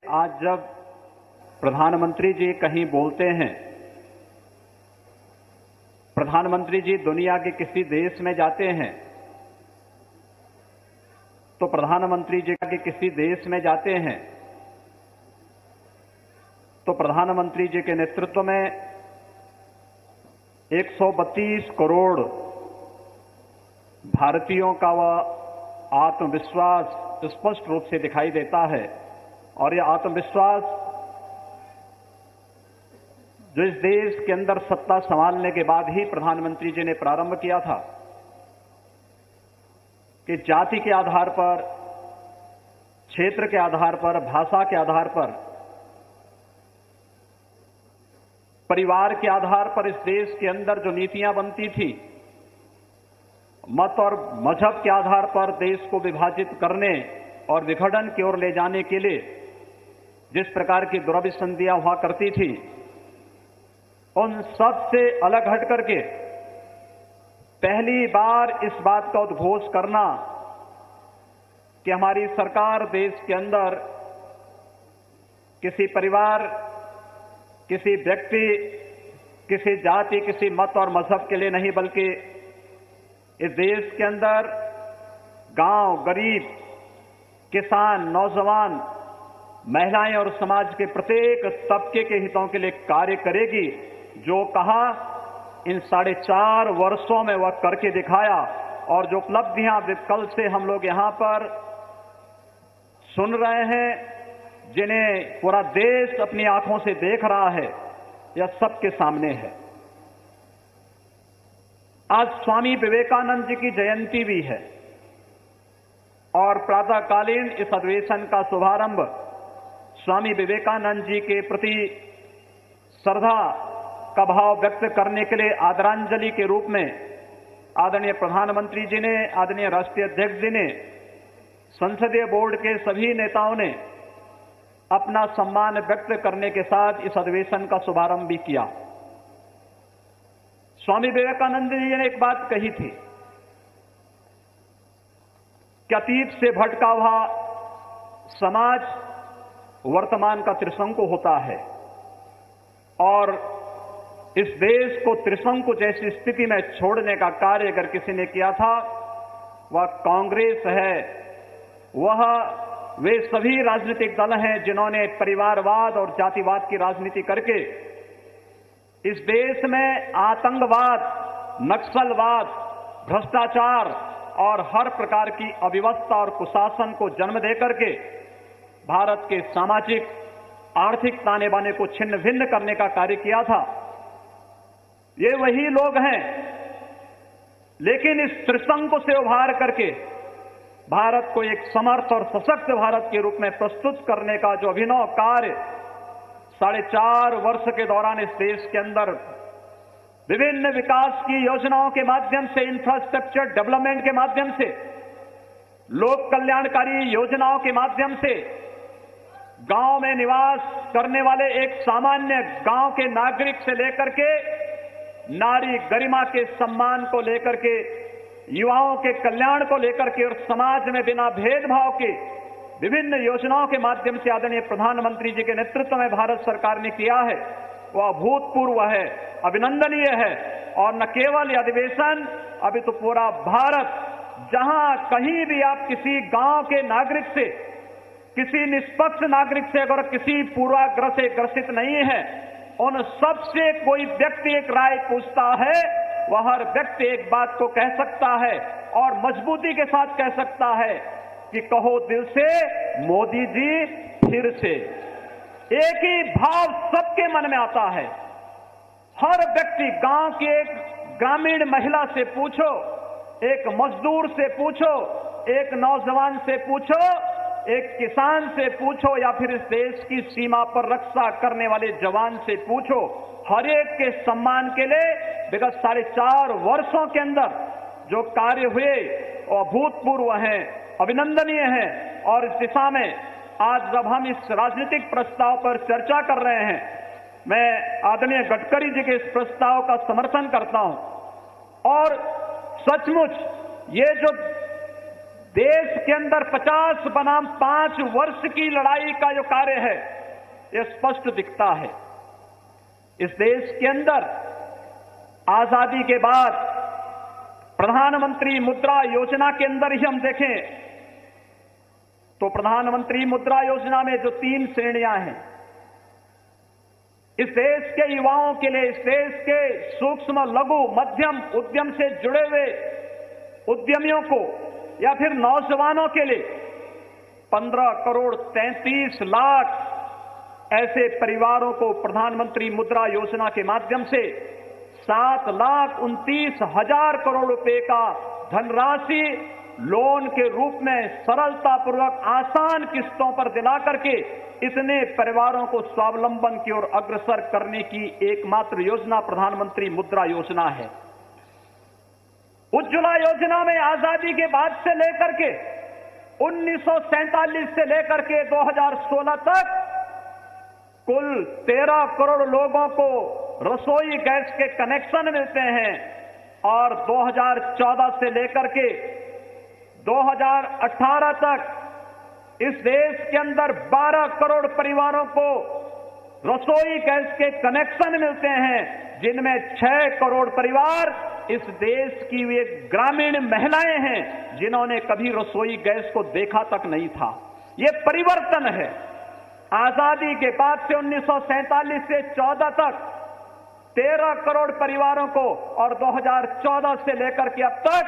आज जब प्रधानमंत्री जी कहीं बोलते हैं, प्रधानमंत्री जी दुनिया के किसी देश में जाते हैं तो प्रधानमंत्री जी के किसी देश में जाते हैं तो प्रधानमंत्री जी के नेतृत्व में 132 करोड़ भारतीयों का वह आत्मविश्वास स्पष्ट रूप से दिखाई देता है। और यह आत्मविश्वास जो इस देश के अंदर सत्ता संभालने के बाद ही प्रधानमंत्री जी ने प्रारंभ किया था कि जाति के आधार पर, क्षेत्र के आधार पर, भाषा के आधार पर, परिवार के आधार पर इस देश के अंदर जो नीतियां बनती थी, मत और मजहब के आधार पर देश को विभाजित करने और विघटन की ओर ले जाने के लिए जिस प्रकार की दुराभिसंधियां हुआ करती थी, उन सब से अलग हट करके पहली बार इस बात का उद्घोष करना कि हमारी सरकार देश के अंदर किसी परिवार, किसी व्यक्ति, किसी जाति, किसी मत और मजहब के लिए नहीं, बल्कि इस देश के अंदर गांव, गरीब, किसान, नौजवान, महिलाएं और समाज के प्रत्येक तबके के हितों के लिए कार्य करेगी। जो कहा इन 4.5 वर्षों में वह करके दिखाया। और जो उपलब्धियां कल से हम लोग यहां पर सुन रहे हैं, जिन्हें पूरा देश अपनी आंखों से देख रहा है, यह सबके सामने है। आज स्वामी विवेकानंद जी की जयंती भी है और प्रातःकालीन इस अधिवेशन का शुभारंभ स्वामी विवेकानंद जी के प्रति श्रद्धा का भाव व्यक्त करने के लिए आदरांजलि के रूप में आदरणीय प्रधानमंत्री जी ने, आदरणीय राष्ट्रीय अध्यक्ष जी ने, संसदीय बोर्ड के सभी नेताओं ने अपना सम्मान व्यक्त करने के साथ इस अधिवेशन का शुभारंभ भी किया। स्वामी विवेकानंद जी ने एक बात कही थी कि अतीत से भटका हुआ समाज वर्तमान का त्रिशंकु होता है और इस देश को त्रिशंकु जैसी स्थिति में छोड़ने का कार्य अगर किसी ने किया था, वह कांग्रेस है। वे सभी राजनीतिक दल हैं जिन्होंने परिवारवाद और जातिवाद की राजनीति करके इस देश में आतंकवाद, नक्सलवाद, भ्रष्टाचार और हर प्रकार की अव्यवस्था और कुशासन को जन्म देकर के भारत के सामाजिक, आर्थिक ताने बाने को छिन्न भिन्न करने का कार्य किया था। ये वही लोग हैं, लेकिन इस त्रिशंकु से उभार करके भारत को एक समर्थ और सशक्त भारत के रूप में प्रस्तुत करने का जो अभिनव कार्य 4.5 वर्ष के दौरान इस देश के अंदर विभिन्न विकास की योजनाओं के माध्यम से, इंफ्रास्ट्रक्चर डेवलपमेंट के माध्यम से, लोक कल्याणकारी योजनाओं के माध्यम से गांव में निवास करने वाले एक सामान्य गांव के नागरिक से लेकर के नारी गरिमा के सम्मान को लेकर के, युवाओं के कल्याण को लेकर के और समाज में बिना भेदभाव के विभिन्न योजनाओं के माध्यम से आदरणीय प्रधानमंत्री जी के नेतृत्व में भारत सरकार ने किया है, वह अभूतपूर्व है, अभिनंदनीय है। और न केवल यह अधिवेशन, अभी तो पूरा भारत, जहां कहीं भी आप किसी गांव के नागरिक से, किसी निष्पक्ष नागरिक से अगर किसी पूर्वाग्रह से ग्रसित नहीं है, उन सबसे कोई व्यक्ति एक राय पूछता है, वह हर व्यक्ति एक बात को कह सकता है और मजबूती के साथ कह सकता है कि कहो दिल से मोदी जी फिर से। एक ही भाव सबके मन में आता है। हर व्यक्ति, गांव की एक ग्रामीण महिला से पूछो, एक मजदूर से पूछो, एक नौजवान से पूछो, एक किसान से पूछो या फिर इस देश की सीमा पर रक्षा करने वाले जवान से पूछो, हर एक के सम्मान के लिए विगत 4.5 वर्षों के अंदर जो कार्य हुए वो अभूतपूर्व हैं, अभिनंदनीय हैं। और इस दिशा में आज जब हम इस राजनीतिक प्रस्ताव पर चर्चा कर रहे हैं, मैं आदरणीय गडकरी जी के इस प्रस्ताव का समर्थन करता हूं। और सचमुच ये जो देश के अंदर 50 बनाम 5 वर्ष की लड़ाई का जो कार्य है यह स्पष्ट दिखता है। इस देश के अंदर आजादी के बाद प्रधानमंत्री मुद्रा योजना के अंदर ही हम देखें तो प्रधानमंत्री मुद्रा योजना में जो 3 श्रेणियां हैं, इस देश के युवाओं के लिए, इस देश के सूक्ष्म लघु मध्यम उद्यम से जुड़े हुए उद्यमियों को या फिर नौजवानों के लिए 15 करोड़ 33 लाख ऐसे परिवारों को प्रधानमंत्री मुद्रा योजना के माध्यम से 7,29,000 करोड़ रुपए का धनराशि लोन के रूप में सरलतापूर्वक आसान किस्तों पर दिला करके इतने परिवारों को स्वावलंबन की ओर अग्रसर करने की एकमात्र योजना प्रधानमंत्री मुद्रा योजना है। उज्ज्वला योजना में आजादी के बाद से लेकर के 1947 से लेकर के 2016 तक कुल 13 करोड़ लोगों को रसोई गैस के कनेक्शन मिलते हैं और 2014 से लेकर के 2018 तक इस देश के अंदर 12 करोड़ परिवारों को रसोई गैस के कनेक्शन मिलते हैं, जिनमें 6 करोड़ परिवार इस देश की वे ग्रामीण महिलाएं हैं जिन्होंने कभी रसोई गैस को देखा तक नहीं था। ये परिवर्तन है। आजादी के बाद से 1947 से 14 तक 13 करोड़ परिवारों को और 2014 से लेकर के अब तक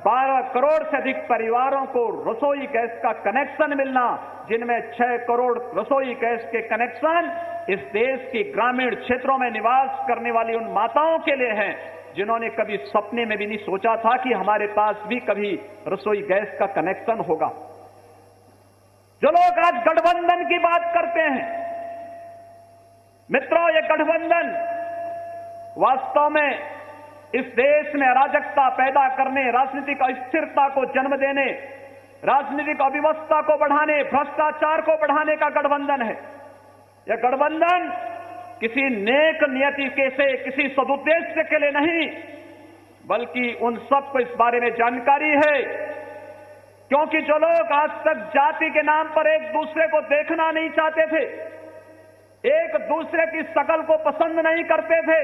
12 करोड़ से अधिक परिवारों को रसोई गैस का कनेक्शन मिलना, जिनमें 6 करोड़ रसोई गैस के कनेक्शन इस देश की ग्रामीण क्षेत्रों में निवास करने वाली उन माताओं के लिए हैं जिन्होंने कभी सपने में भी नहीं सोचा था कि हमारे पास भी कभी रसोई गैस का कनेक्शन होगा। जो लोग आज गठबंधन की बात करते हैं, मित्रों, ये गठबंधन वास्तव में इस देश में अराजकता पैदा करने, राजनीतिक अस्थिरता को जन्म देने, राजनीतिक अव्यवस्था को बढ़ाने, भ्रष्टाचार को बढ़ाने का गठबंधन है। यह गठबंधन किसी नेक नियति के से, किसी सदुद्देश्य के लिए नहीं, बल्कि उन सबको इस बारे में जानकारी है, क्योंकि जो लोग आज तक जाति के नाम पर एक दूसरे को देखना नहीं चाहते थे, एक दूसरे की शकल को पसंद नहीं करते थे,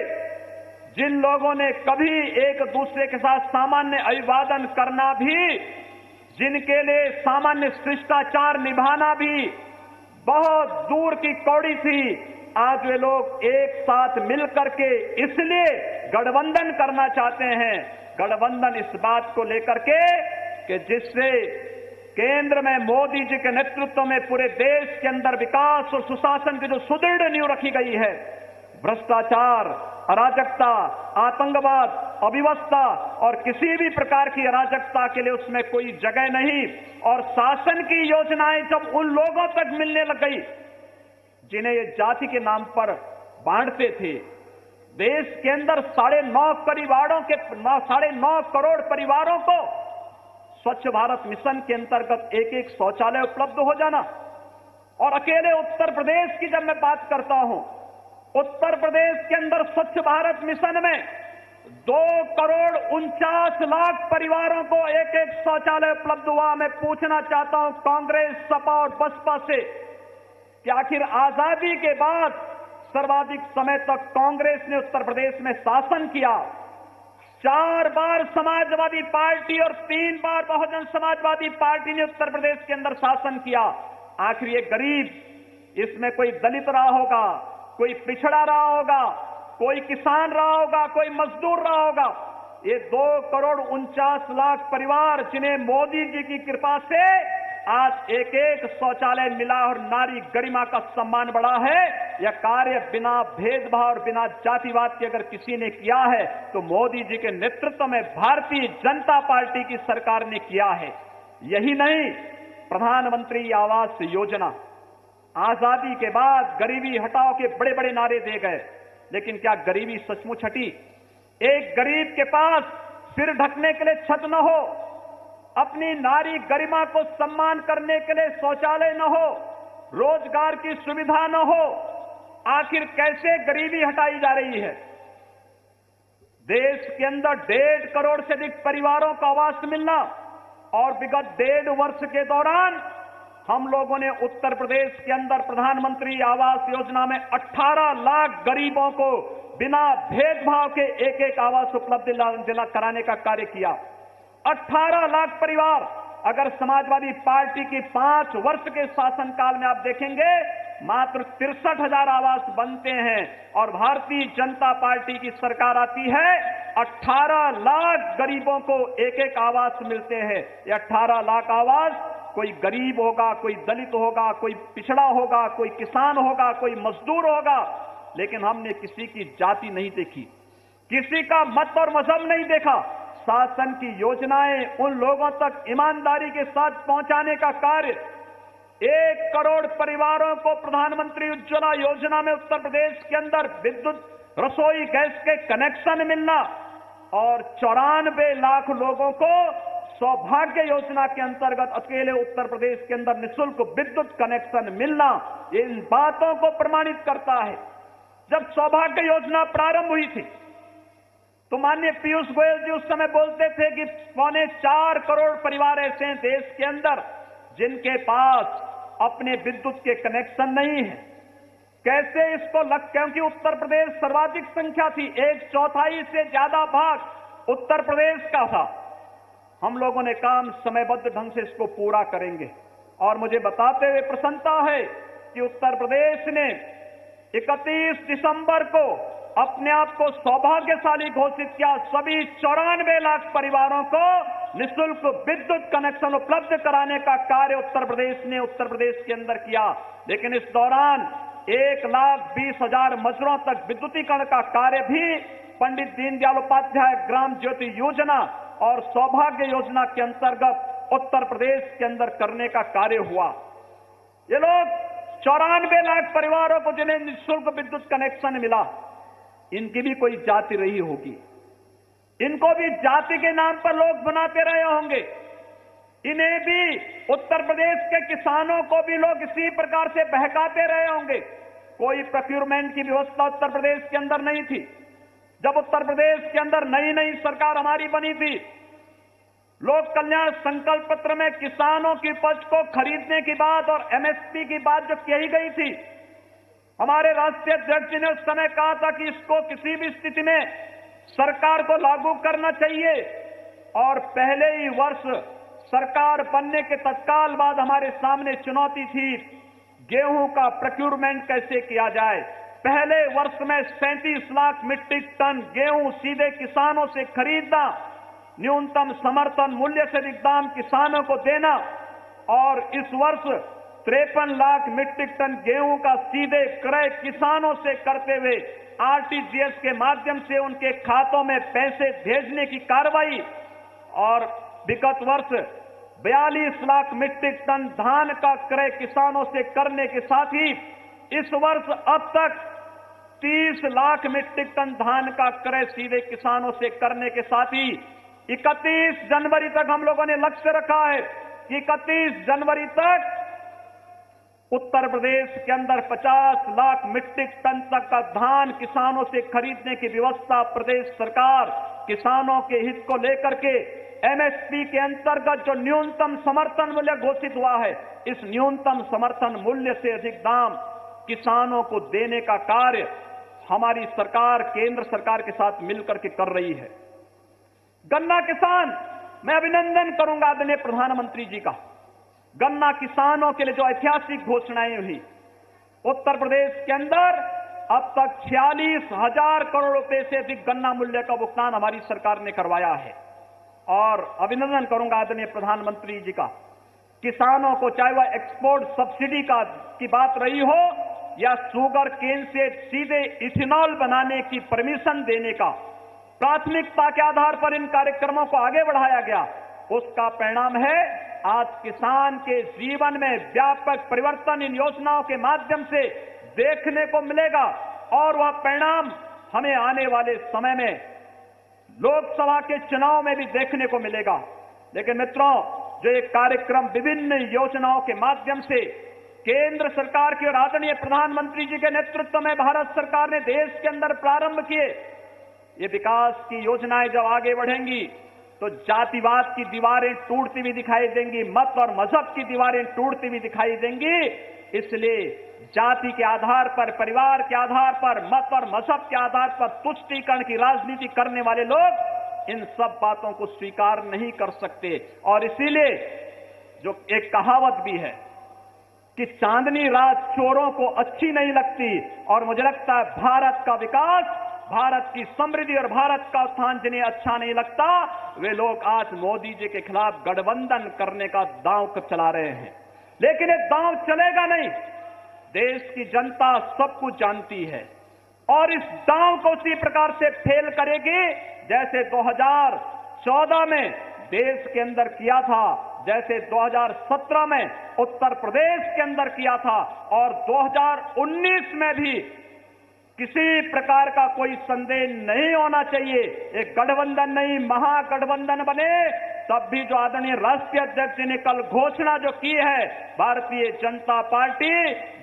जिन लोगों ने कभी एक दूसरे के साथ सामान्य अभिवादन करना भी, जिनके लिए सामान्य शिष्टाचार निभाना भी बहुत दूर की कौड़ी थी, आज वे लोग एक साथ मिलकर के इसलिए गठबंधन करना चाहते हैं। गठबंधन इस बात को लेकर के कि जिससे केंद्र में मोदी जी के नेतृत्व में पूरे देश के अंदर विकास और सुशासन की जो सुदृढ़ नींव रखी गई है, भ्रष्टाचार, अराजकता, आतंकवाद, अव्यवस्था और किसी भी प्रकार की अराजकता के लिए उसमें कोई जगह नहीं। और शासन की योजनाएं जब उन लोगों तक मिलने लग गई जिन्हें ये जाति के नाम पर बांटते थे, देश के अंदर 9.5 करोड़ परिवारों को स्वच्छ भारत मिशन के अंतर्गत एक शौचालय उपलब्ध हो जाना, और अकेले उत्तर प्रदेश की जब मैं बात करता हूं, उत्तर प्रदेश के अंदर स्वच्छ भारत मिशन में 2,49,00,000 परिवारों को एक शौचालय उपलब्ध हुआ। मैं पूछना चाहता हूं कांग्रेस, सपा और बसपा से कि आखिर आजादी के बाद सर्वाधिक समय तक कांग्रेस ने उत्तर प्रदेश में शासन किया, 4 बार समाजवादी पार्टी और 3 बार बहुजन समाजवादी पार्टी ने उत्तर प्रदेश के अंदर शासन किया। आखिर ये गरीब, इसमें कोई दलित रहा होगा, कोई पिछड़ा रहा होगा, कोई किसान रहा होगा, कोई मजदूर रहा होगा, ये 2,49,00,000 परिवार जिन्हें मोदी जी की कृपा से आज एक शौचालय मिला और नारी गरिमा का सम्मान बढ़ा है, यह कार्य बिना भेदभाव और बिना जातिवाद के अगर किसी ने किया है तो मोदी जी के नेतृत्व में भारतीय जनता पार्टी की सरकार ने किया है। यही नहीं, प्रधानमंत्री आवास योजना, आजादी के बाद गरीबी हटाओ के बड़े बड़े नारे दे गए, लेकिन क्या गरीबी सचमुच हटी? एक गरीब के पास सिर ढकने के लिए छत न हो, अपनी नारी गरिमा को सम्मान करने के लिए शौचालय न हो, रोजगार की सुविधा न हो, आखिर कैसे गरीबी हटाई जा रही है? देश के अंदर 1.5 करोड़ से अधिक परिवारों को आवास मिलना और विगत 1.5 वर्ष के दौरान हम लोगों ने उत्तर प्रदेश के अंदर प्रधानमंत्री आवास योजना में 18 लाख गरीबों को बिना भेदभाव के एक आवास उपलब्ध दिला कराने का कार्य किया। 18 लाख परिवार। अगर समाजवादी पार्टी की 5 वर्ष के शासनकाल में आप देखेंगे मात्र 63,000 आवास बनते हैं और भारतीय जनता पार्टी की सरकार आती है 18 लाख गरीबों को एक आवास मिलते हैं। ये 18 लाख आवास कोई गरीब होगा, कोई दलित होगा, कोई पिछड़ा होगा, कोई किसान होगा, कोई मजदूर होगा, लेकिन हमने किसी की जाति नहीं देखी, किसी का मत और मजहब नहीं देखा। शासन की योजनाएं उन लोगों तक ईमानदारी के साथ पहुंचाने का कार्य 1 करोड़ परिवारों को प्रधानमंत्री उज्ज्वला योजना में उत्तर प्रदेश के अंदर विद्युत रसोई गैस के कनेक्शन मिलना और 94 लाख लोगों को सौभाग्य योजना के अंतर्गत अकेले उत्तर प्रदेश के अंदर निःशुल्क विद्युत कनेक्शन मिलना, इन बातों को प्रमाणित करता है। जब सौभाग्य योजना प्रारंभ हुई थी तो माननीय पीयूष गोयल जी उस समय बोलते थे कि 4.25 करोड़ परिवार ऐसे हैं देश के अंदर जिनके पास अपने विद्युत के कनेक्शन नहीं है। कैसे इसको क्योंकि उत्तर प्रदेश सर्वाधिक संख्या थी, 1/4 से ज्यादा भाग उत्तर प्रदेश का था। हम लोगों ने काम समयबद्ध ढंग से इसको पूरा करेंगे और मुझे बताते हुए प्रसन्नता है कि उत्तर प्रदेश ने 31 दिसंबर को अपने आप को सौभाग्यशाली घोषित किया। सभी 94 लाख परिवारों को निःशुल्क विद्युत कनेक्शन उपलब्ध कराने का कार्य उत्तर प्रदेश के अंदर किया। लेकिन इस दौरान 1,20,000 मजरों तक विद्युतीकरण का कार्य भी पंडित दीनदयाल उपाध्याय ग्राम ज्योति योजना और सौभाग्य योजना के अंतर्गत उत्तर प्रदेश के अंदर करने का कार्य हुआ। ये लोग 94 लाख परिवारों को जिन्हें निःशुल्क विद्युत कनेक्शन मिला, इनकी भी कोई जाति रही होगी, इनको भी जाति के नाम पर लोग बनाते रहे होंगे, इन्हें भी उत्तर प्रदेश के किसानों को भी लोग इसी प्रकार से बहकाते रहे होंगे। कोई प्रोक्यूरमेंट की व्यवस्था उत्तर प्रदेश के अंदर नहीं थी। जब उत्तर प्रदेश के अंदर नई सरकार हमारी बनी थी, लोक कल्याण संकल्प पत्र में किसानों की उपज को खरीदने की बात और एमएसपी की बात जो कही गई थी, हमारे राष्ट्रीय अध्यक्ष जी ने उस समय कहा था कि इसको किसी भी स्थिति में सरकार को लागू करना चाहिए और पहले ही वर्ष सरकार बनने के तत्काल बाद हमारे सामने चुनौती थी गेहूं का प्रोक्यूरमेंट कैसे किया जाए। पहले वर्ष में 37 लाख मीट्रिक टन गेहूं सीधे किसानों से खरीदना, न्यूनतम समर्थन मूल्य से अधिक दाम किसानों को देना और इस वर्ष 53 लाख मीट्रिक टन गेहूं का सीधे क्रय किसानों से करते हुए आरटीजीएस के माध्यम से उनके खातों में पैसे भेजने की कार्रवाई और विगत वर्ष 42 लाख मीट्रिक टन धान का क्रय किसानों से करने के साथ ही इस वर्ष अब तक 30 लाख मीट्रिक टन धान का क्रय सीधे किसानों से करने के साथ ही 31 जनवरी तक हम लोगों ने लक्ष्य रखा है कि 31 जनवरी तक उत्तर प्रदेश के अंदर 50 लाख मीट्रिक टन तक का धान किसानों से खरीदने की व्यवस्था प्रदेश सरकार किसानों के हित को लेकर के एमएसपी के अंतर्गत जो न्यूनतम समर्थन मूल्य घोषित हुआ है, इस न्यूनतम समर्थन मूल्य से अधिक दाम किसानों को देने का कार्य हमारी सरकार केंद्र सरकार के साथ मिलकर के कर रही है। गन्ना किसान, मैं अभिनंदन करूंगा आदरणीय प्रधानमंत्री जी का। गन्ना किसानों के लिए जो ऐतिहासिक घोषणाएं हुई, उत्तर प्रदेश के अंदर अब तक 46,000 करोड़ रुपए से अधिक गन्ना मूल्य का भुगतान हमारी सरकार ने करवाया है और अभिनंदन करूंगा आदरणीय प्रधानमंत्री जी का। किसानों को चाहे वह एक्सपोर्ट सब्सिडी की बात रही हो या शुगर केन से सीधे इथेनॉल बनाने की परमिशन देने का प्राथमिकता के आधार पर इन कार्यक्रमों को आगे बढ़ाया गया, उसका परिणाम है आज किसान के जीवन में व्यापक परिवर्तन इन योजनाओं के माध्यम से देखने को मिलेगा और वह परिणाम हमें आने वाले समय में लोकसभा के चुनाव में भी देखने को मिलेगा। लेकिन मित्रों, जो एक कार्यक्रम विभिन्न योजनाओं के माध्यम से केंद्र सरकार की और आदरणीय प्रधानमंत्री जी के नेतृत्व में भारत सरकार ने देश के अंदर प्रारंभ किए, ये विकास की योजनाएं जब आगे बढ़ेंगी तो जातिवाद की दीवारें टूटती हुई दिखाई देंगी, मत और मजहब की दीवारें टूटती हुई दिखाई देंगी। इसलिए जाति के आधार पर, परिवार के आधार पर, मत और मजहब के आधार पर तुष्टीकरण की राजनीति करने वाले लोग इन सब बातों को स्वीकार नहीं कर सकते। और इसीलिए जो एक कहावत भी है कि चांदनी रात चोरों को अच्छी नहीं लगती, और मुझे लगता है भारत का विकास, भारत की समृद्धि और भारत का उत्थान जिन्हें अच्छा नहीं लगता, वे लोग आज मोदी जी के खिलाफ गठबंधन करने का दांव चला रहे हैं। लेकिन ये दांव चलेगा नहीं। देश की जनता सब कुछ जानती है और इस दांव को उसी प्रकार से फेल करेगी जैसे 2014 में देश के अंदर किया था, जैसे 2017 में उत्तर प्रदेश के अंदर किया था, और 2019 में भी किसी प्रकार का कोई संदेह नहीं होना चाहिए। एक गठबंधन नहीं, महागठबंधन बने। तब भी जो आदरणीय राष्ट्रीय अध्यक्ष जी ने कल घोषणा जो की है, भारतीय जनता पार्टी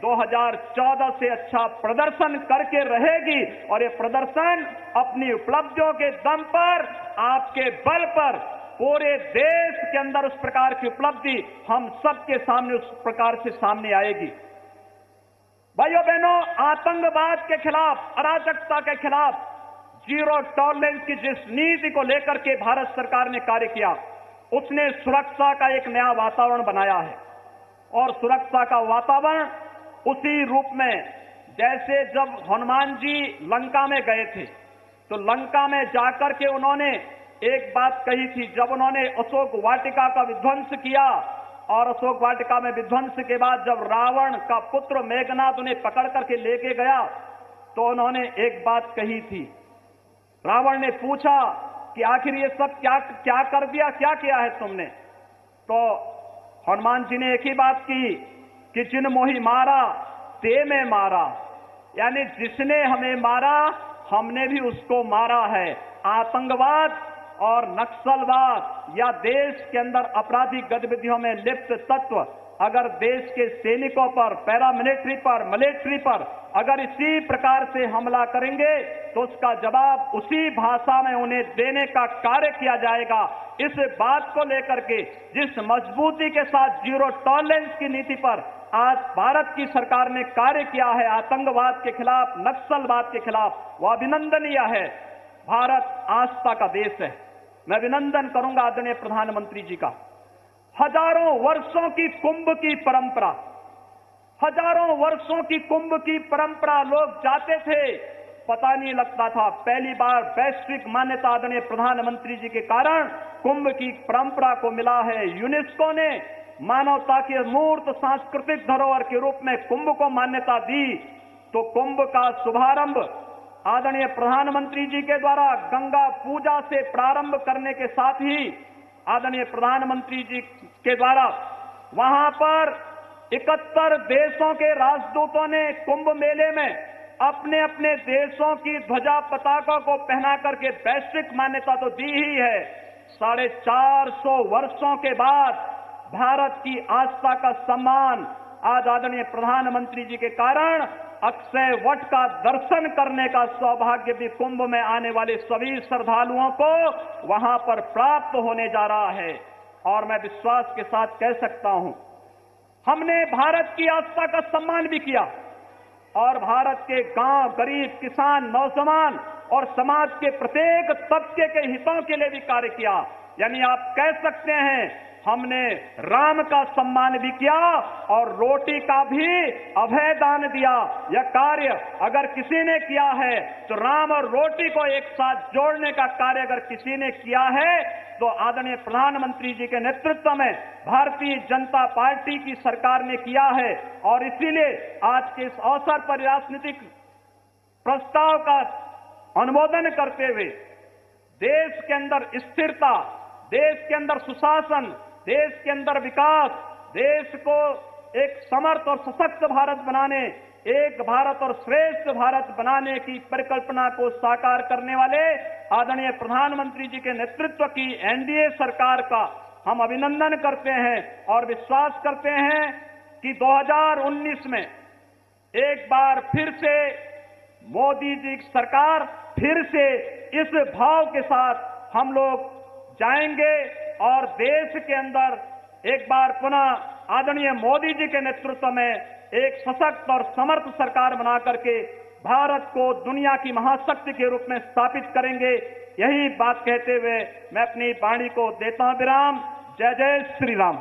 2014 से अच्छा प्रदर्शन करके रहेगी, और ये प्रदर्शन अपनी उपलब्धियों के दम पर, आपके बल पर पूरे देश के अंदर उस प्रकार की उपलब्धि हम सबके सामने उस प्रकार से सामने आएगी। भाइयों बहनों, आतंकवाद के खिलाफ, अराजकता के खिलाफ जीरो टॉलरेंस की जिस नीति को लेकर के भारत सरकार ने कार्य किया, उसने सुरक्षा का एक नया वातावरण बनाया है। और सुरक्षा का वातावरण उसी रूप में, जैसे जब हनुमान जी लंका में गए थे तो लंका में जाकर के उन्होंने एक बात कही थी। जब उन्होंने अशोक वाटिका का विध्वंस किया, और अशोक वाटिका में विध्वंस के बाद जब रावण का पुत्र मेघनाद उन्हें पकड़ करके लेके गया, तो उन्होंने एक बात कही थी। रावण ने पूछा कि आखिर ये सब क्या कर दिया, क्या किया है तुमने? तो हनुमान जी ने एक ही बात की कि जिन मोहि मारा ते में मारा, यानी जिसने हमें मारा हमने भी उसको मारा है। आतंकवाद और नक्सलवाद या देश के अंदर आपराधिक गतिविधियों में लिप्त तत्व अगर देश के सैनिकों पर, पैरामिलिट्री पर, मिलिट्री पर अगर इसी प्रकार से हमला करेंगे तो उसका जवाब उसी भाषा में उन्हें देने का कार्य किया जाएगा। इस बात को लेकर के जिस मजबूती के साथ जीरो टॉलरेंस की नीति पर आज भारत की सरकार ने कार्य किया है आतंकवाद के खिलाफ, नक्सलवाद के खिलाफ, वह अभिनंदनीय है। भारत आस्था का देश है। मैं अभिनंदन करूंगा आदरणीय प्रधानमंत्री जी का। हजारों वर्षों की कुंभ की परंपरा, हजारों वर्षों की कुंभ की परंपरा, लोग जाते थे, पता नहीं लगता था। पहली बार वैश्विक मान्यता आदरणीय प्रधानमंत्री जी के कारण कुंभ की परंपरा को मिला है। यूनेस्को ने मानवता के अमूर्त सांस्कृतिक धरोहर के रूप में कुंभ को मान्यता दी। तो कुंभ का शुभारंभ आदरणीय प्रधानमंत्री जी के द्वारा गंगा पूजा से प्रारंभ करने के साथ ही आदरणीय प्रधानमंत्री जी के द्वारा वहां पर 71 देशों के राजदूतों ने कुंभ मेले में अपने अपने देशों की ध्वजा पताका को पहना करके वैश्विक मान्यता तो दी ही है। 450 वर्षों के बाद भारत की आस्था का सम्मान आज आदरणीय प्रधानमंत्री जी के कारण अक्षय वट का दर्शन करने का सौभाग्य भी कुंभ में आने वाले सभी श्रद्धालुओं को वहां पर प्राप्त होने जा रहा है। और मैं विश्वास के साथ कह सकता हूं, हमने भारत की आस्था का सम्मान भी किया और भारत के गांव, गरीब, किसान, नौजवान और समाज के प्रत्येक तबके के हितों के लिए भी कार्य किया। यानी आप कह सकते हैं हमने राम का सम्मान भी किया और रोटी का भी अभय दान दिया। यह कार्य अगर किसी ने किया है तो राम और रोटी को एक साथ जोड़ने का कार्य अगर किसी ने किया है तो आदरणीय प्रधानमंत्री जी के नेतृत्व में भारतीय जनता पार्टी की सरकार ने किया है। और इसीलिए आज के इस अवसर पर राजनीतिक प्रस्ताव का अनुमोदन करते हुए देश के अंदर स्थिरता, देश के अंदर सुशासन, देश के अंदर विकास, देश को एक समर्थ और सशक्त भारत बनाने, एक भारत और श्रेष्ठ भारत बनाने की परिकल्पना को साकार करने वाले आदरणीय प्रधानमंत्री जी के नेतृत्व की एनडीए सरकार का हम अभिनंदन करते हैं और विश्वास करते हैं कि 2019 में एक बार फिर से मोदी जी की सरकार फिर से इस भाव के साथ हम लोग जाएंगे और देश के अंदर एक बार पुनः आदरणीय मोदी जी के नेतृत्व में एक सशक्त और समर्थ सरकार बना करके भारत को दुनिया की महाशक्ति के रूप में स्थापित करेंगे। यही बात कहते हुए मैं अपनी वाणी को देता हूं विराम। जय जय श्री राम।